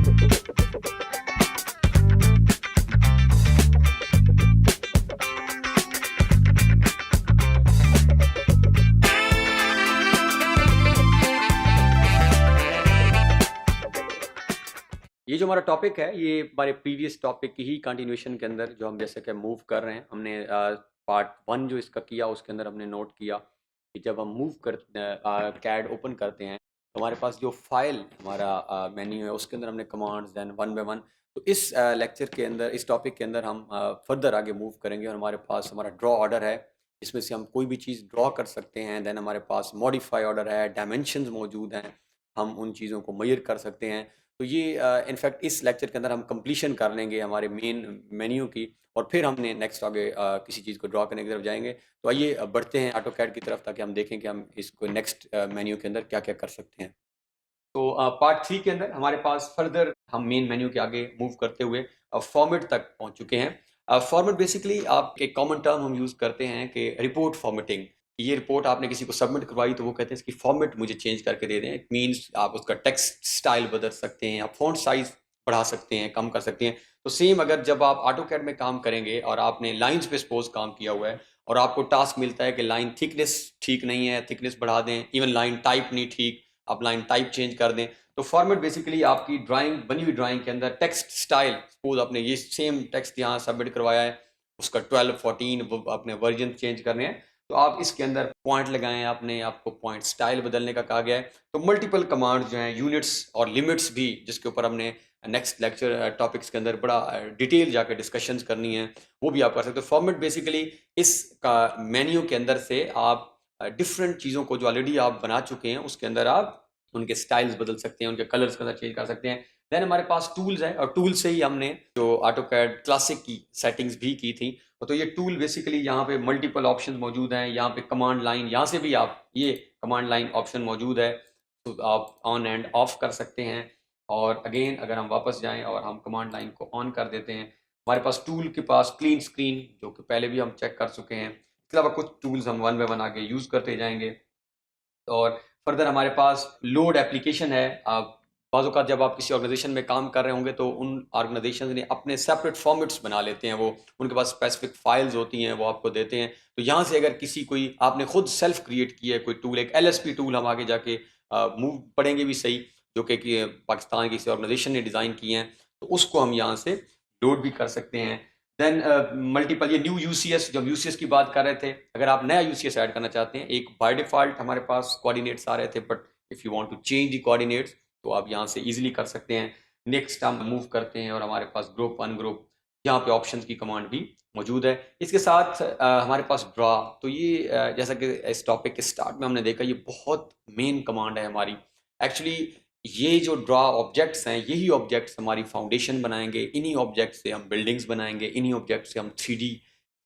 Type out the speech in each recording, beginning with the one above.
ये जो हमारा टॉपिक है ये हमारे प्रीवियस टॉपिक की ही कंटिन्यूएशन के अंदर जो हम जैसे कि मूव कर रहे हैं हमने पार्ट 1 जो इसका किया उसके अंदर हमने नोट किया कि जब हम मूव कर कैड ओपन करते हैं तो हमारे पास जो फाइल हमारा मेन्यू है उसके अंदर हमने commands then one by one. तो इस लेक्चर के अंदर इस टॉपिक के अंदर हम फर्दर आगे मूव करेंगे और हमारे पास हमारा ड्रॉ ऑर्डर है इसमें से हम कोई भी चीज़ ड्रॉ कर सकते हैं। देन हमारे पास मॉडिफाई ऑर्डर है, डायमेंशंस मौजूद हैं, हम उन चीज़ों को मेजर कर सकते हैं। तो ये इनफैक्ट इस लेक्चर के अंदर हम कंप्लीशन कर लेंगे हमारे मेन मेन्यू की और फिर हमने नेक्स्ट आगे किसी चीज़ को ड्रॉ करने की तरफ जाएंगे। तो आइए बढ़ते हैं ऑटोकैड की तरफ ताकि हम देखें कि हम इसको नेक्स्ट मेन्यू के अंदर क्या क्या कर सकते हैं। तो पार्ट 3 के अंदर हमारे पास फर्दर हम मेन मेन्यू के आगे मूव करते हुए फॉर्मेट तक पहुंच चुके हैं। फॉर्मेट बेसिकली आप एक कॉमन टर्म हम यूज़ करते हैं कि रिपोर्ट फॉर्मेटिंग। ये रिपोर्ट आपने किसी को सबमिट करवाई तो वो कहते हैं इसकी फॉर्मेट मुझे चेंज करके दे दें। इट मीन्स आप उसका टेक्स्ट स्टाइल बदल सकते हैं, आप फ़ॉन्ट साइज़ बढ़ा सकते हैं, कम कर सकते हैं। तो सेम अगर जब आप ऑटोकैड में काम करेंगे और आपने लाइन्स पे सपोज़ काम किया हुआ है और आपको टास्क मिलता है कि लाइन थिकनेस ठीक नहीं है, थिकनेस बढ़ा दें, इवन लाइन टाइप नहीं ठीक, आप लाइन टाइप चेंज कर दें। तो फॉर्मेट बेसिकली आपकी ड्राइंग बनी हुई ड्राइंग के अंदर टेक्स्ट स्टाइल सपोज आपने ये सेम टेक्स्ट यहाँ सबमिट करवाया है उसका 12 14 अपने वर्जन चेंज करने हैं तो आप इसके अंदर पॉइंट लगाएं, आपने आपको पॉइंट स्टाइल बदलने का कहा गया है। तो मल्टीपल कमांड्स जो हैं यूनिट्स और लिमिट्स भी जिसके ऊपर हमने नेक्स्ट लेक्चर टॉपिक्स के अंदर बड़ा डिटेल जाकर डिस्कशंस करनी है वो भी आप कर सकते हो। फॉर्मेट बेसिकली इसका मेन्यू के अंदर से आप डिफरेंट चीज़ों को जो ऑलरेडी आप बना चुके हैं उसके अंदर आप उनके स्टाइल्स बदल सकते हैं, उनके कलर्स का चेंज कर सकते हैं। देन हमारे पास टूल्स हैं और टूल से ही हमने जो ऑटोकैड क्लासिक की सेटिंग्स भी की थी। तो ये टूल बेसिकली यहाँ पे मल्टीपल ऑप्शंस मौजूद हैं, यहाँ पे कमांड लाइन यहाँ से भी आप ये कमांड लाइन ऑप्शन मौजूद है तो आप ऑन एंड ऑफ कर सकते हैं। और अगेन अगर हम वापस जाएं और हम कमांड लाइन को ऑन कर देते हैं हमारे पास टूल के पास क्लीन स्क्रीन जो कि पहले भी हम चेक कर चुके हैं, इसके अलावा कुछ टूल्स हम वन बाय वन आगे यूज़ करते जाएंगे। और फर्दर हमारे पास लोड एप्लीकेशन है। आप बाज़ औक़ात जब आप किसी ऑर्गेनाइजेशन में काम कर रहे होंगे तो उन ऑर्गेनाइजेशन ने अपने सेपरेट फॉर्मेट्स बना लेते हैं, वो उनके पास स्पेसिफिक फाइल्स होती हैं वो आपको देते हैं। तो यहाँ से अगर किसी कोई आपने खुद सेल्फ क्रिएट किया है कोई टूल, एक एलएसपी टूल हम आगे जाके मूव पढ़ेंगे भी सही जो कि पाकिस्तान की किसी ऑर्गेनाइजेशन ने डिज़ाइन किए हैं तो उसको हम यहाँ से लोड भी कर सकते हैं। देन मल्टीपल ये न्यू यूसीएस, जब यूसीएस की बात कर रहे थे अगर आप नया यूसीएस ऐड करना चाहते हैं, एक बाय डिफॉल्ट हमारे पास कोऑर्डिनेट्स आ रहे थे but if you want to change the coordinates तो आप यहाँ से इजीली कर सकते हैं। नेक्स्ट हम मूव करते हैं और हमारे पास ग्रुप अनग्रुप यहाँ पे ऑप्शंस की कमांड भी मौजूद है। इसके साथ हमारे पास ड्रा, तो ये जैसा कि इस टॉपिक के स्टार्ट में हमने देखा ये बहुत मेन कमांड है हमारी। एक्चुअली ये जो ड्रा ऑब्जेक्ट्स हैं यही ऑब्जेक्ट्स हमारी फाउंडेशन बनाएंगे, इन्हीं ऑब्जेक्ट से हम बिल्डिंग्स बनाएंगे, इन्हीं ऑब्जेक्ट से हम 3D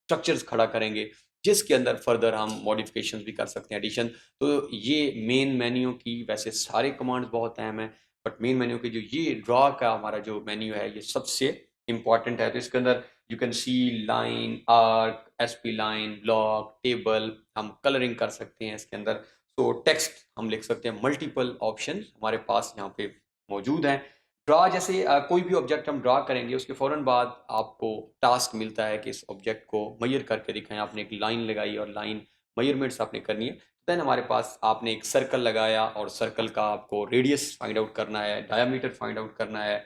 स्ट्रक्चर्स खड़ा करेंगे जिसके अंदर फर्दर हम मॉडिफिकेशंस भी कर सकते हैं, एडिशन। तो ये मेन मेन्यू की वैसे सारे कमांड्स बहुत अहम हैं बट मेन मेन्यू की जो ये ड्रा का हमारा जो मेन्यू है ये सबसे इंपॉर्टेंट है। तो इसके अंदर you can see line, arc, SP line, block, table, हम कलरिंग कर सकते हैं इसके अंदर। तो टेक्स्ट हम लिख सकते हैं, मल्टीपल ऑप्शन हमारे पास यहाँ पे मौजूद हैं। ड्रा जैसे कोई भी ऑब्जेक्ट हम ड्रा करेंगे उसके फ़ौरन बाद आपको टास्क मिलता है कि इस ऑब्जेक्ट को मेजर करके दिखाएं। आपने एक लाइन लगाई और लाइन मेजरमेंट्स आपने करनी है। देन हमारे पास आपने एक सर्कल लगाया और सर्कल का आपको रेडियस फाइंड आउट करना है, डायमीटर फाइंड आउट करना है।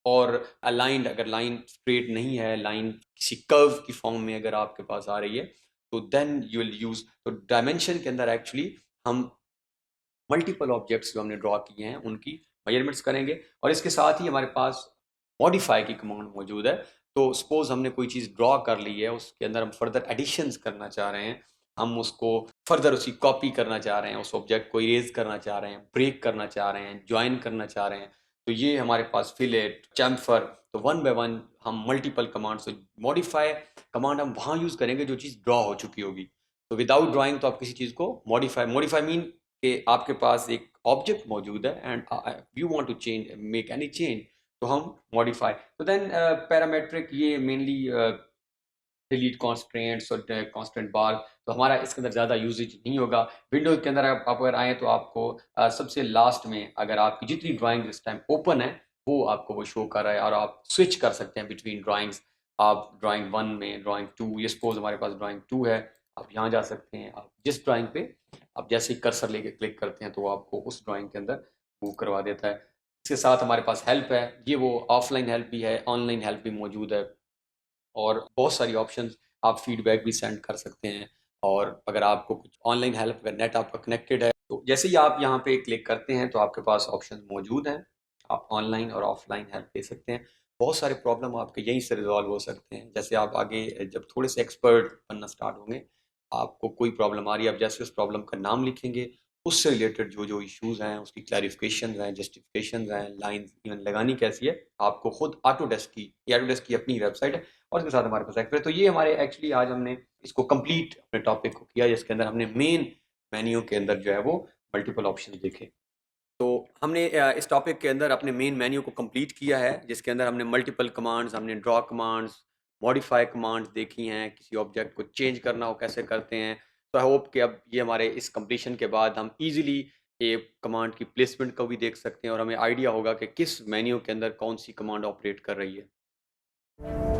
और अलाइंड, अगर लाइन स्ट्रेट नहीं है, लाइन किसी कर्व की फॉर्म में अगर आपके पास आ रही है तो देन यू विल यूज़। तो डायमेंशन के अंदर एक्चुअली हम मल्टीपल ऑब्जेक्ट्स जो हमने ड्रॉ किए हैं उनकी मेजरमेंट्स करेंगे और इसके साथ ही हमारे पास मॉडिफाई की कमांड मौजूद है। तो सपोज हमने कोई चीज़ ड्रॉ कर ली है उसके अंदर हम फर्दर एडिशंस करना चाह रहे हैं, हम उसको फर्दर उसकी कॉपी करना चाह रहे हैं, उस ऑब्जेक्ट को इरेज करना चाह रहे हैं, ब्रेक करना चाह रहे हैं, ज्वाइन करना चाह रहे हैं, तो ये हमारे पास फिलेट, चैम्फर। तो वन बाय वन हम मल्टीपल कमांड से मॉडिफाई कमांड हम वहाँ यूज़ करेंगे जो चीज़ ड्रॉ हो चुकी होगी। तो विदाउट ड्राइंग तो आप किसी चीज़ को मॉडिफाई मीन कि आपके पास एक ऑब्जेक्ट मौजूद है and you want to change make any change तो हम मॉडिफाई। तो देन पैरामेट्रिक ये मेनली डिलीट कॉन्स्ट्रेंट्स और कॉन्स्टेंट बार, तो हमारा इसके अंदर ज़्यादा यूजेज नहीं होगा। विंडोज के अंदर आप अगर आएँ तो आपको सबसे लास्ट में अगर आपकी जितनी ड्राइंग इस टाइम ओपन है वो आपको वो शो कर रहा है और आप स्विच कर सकते हैं बिटवीन ड्राइंग्स। आप ड्राइंग 1 में, ड्राइंग 2, ये सपोज़ हमारे पास ड्राइंग 2 है, आप यहाँ जा सकते हैं। आप जिस ड्राइंग पे आप जैसे ही कर्सर लेके क्लिक करते हैं तो वो आपको उस ड्राइंग के अंदर मूव करवा देता है। इसके साथ हमारे पास हेल्प है, ये वो ऑफलाइन हेल्प भी है, ऑनलाइन हेल्प भी मौजूद है और बहुत सारी ऑप्शंस, आप फीडबैक भी सेंड कर सकते हैं। और अगर आपको कुछ ऑनलाइन हेल्प, अगर नेट आपका कनेक्टेड है तो जैसे ही आप यहाँ पे क्लिक करते हैं तो आपके पास ऑप्शन मौजूद हैं, आप ऑनलाइन और ऑफलाइन हेल्प ले सकते हैं। बहुत सारे प्रॉब्लम आपके यहीं से रिजॉल्व हो सकते हैं। जैसे आप आगे जब थोड़े से एक्सपर्ट बनना स्टार्ट होंगे, आपको कोई प्रॉब्लम आ रही है, आप जैसे उस प्रॉब्लम का नाम लिखेंगे, उससे रिलेटेड जो जो इश्यूज हैं, उसकी क्लैरिफिकेशन हैं, जस्टिफिकेशन हैं, लाइन इवन लगानी कैसी है, आपको खुद ऑटोडेस्क की अपनी वेबसाइट है और इसके साथ हमारे पास एक्सपर्ट। तो ये हमारे एक्चुअली आज हमने इसको कंप्लीट अपने टॉपिक को किया, जिसके अंदर हमने मेन मेन्यू के अंदर जो है वो मल्टीपल ऑप्शन देखे। तो हमने इस टॉपिक के अंदर अपने मेन मेन्यू को कंप्लीट किया है, जिसके अंदर हमने मल्टीपल कमांड्स, हमने ड्रॉ कमांड्स, मॉडिफाई कमांड्स देखी हैं, किसी ऑब्जेक्ट को चेंज करना हो कैसे करते हैं। तो आई होप कि अब ये हमारे इस कंप्लीशन के बाद हम इजीली ये कमांड की प्लेसमेंट को भी देख सकते हैं और हमें आइडिया होगा कि किस मेन्यू के अंदर कौन सी कमांड ऑपरेट कर रही है।